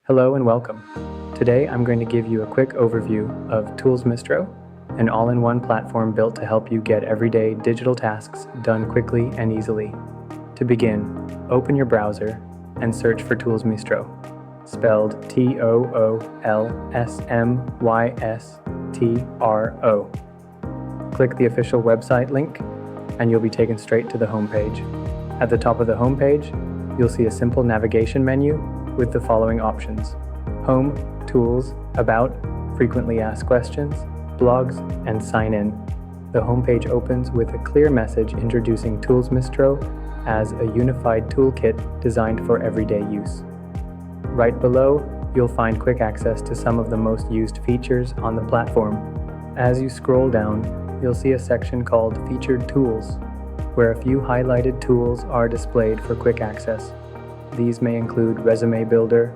Hello and welcome. Today I'm going to give you a quick overview of ToolsMystro, an all-in-one platform built to help you get everyday digital tasks done quickly and easily. To begin, open your browser and search for ToolsMystro, spelled ToolsMystro. Click the official website link and you'll be taken straight to the homepage. At the top of the homepage, you'll see a simple navigation menu with the following options: Home, Tools, About, Frequently Asked Questions, Blogs, and Sign In. The homepage opens with a clear message introducing ToolsMystro as a unified toolkit designed for everyday use. Right below, you'll find quick access to some of the most used features on the platform. As you scroll down, you'll see a section called Featured Tools, where a few highlighted tools are displayed for quick access. These may include resume builder,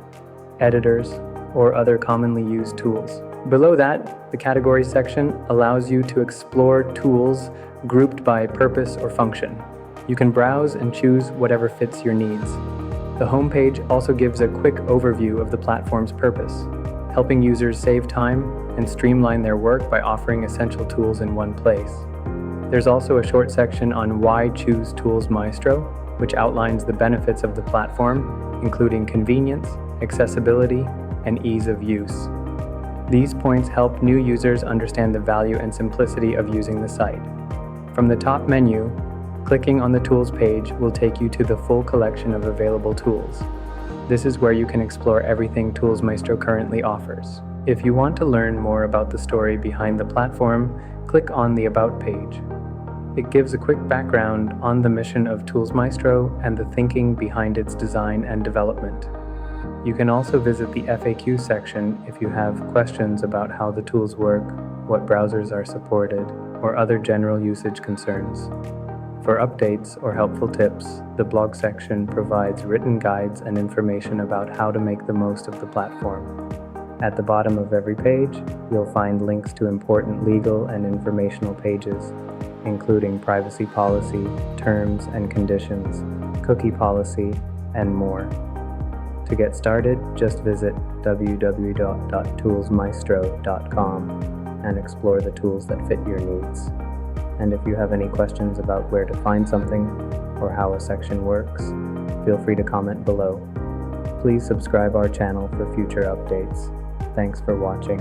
editors, or other commonly used tools. Below that, the categories section allows you to explore tools grouped by purpose or function. You can browse and choose whatever fits your needs. The homepage also gives a quick overview of the platform's purpose, helping users save time and streamline their work by offering essential tools in one place. There's also a short section on why choose ToolsMystro, which outlines the benefits of the platform, including convenience, accessibility, and ease of use. These points help new users understand the value and simplicity of using the site. From the top menu, clicking on the Tools page will take you to the full collection of available tools. This is where you can explore everything ToolsMystro currently offers. If you want to learn more about the story behind the platform, click on the About page. It gives a quick background on the mission of ToolsMystro and the thinking behind its design and development. You can also visit the FAQ section if you have questions about how the tools work, what browsers are supported, or other general usage concerns. For updates or helpful tips, the blog section provides written guides and information about how to make the most of the platform. At the bottom of every page, you'll find links to important legal and informational pages, including privacy policy, terms and conditions, cookie policy, and more. To get started, just visit www.toolsmystro.com and explore the tools that fit your needs. And if you have any questions about where to find something or how a section works, feel free to comment below. Please subscribe our channel for future updates. Thanks for watching.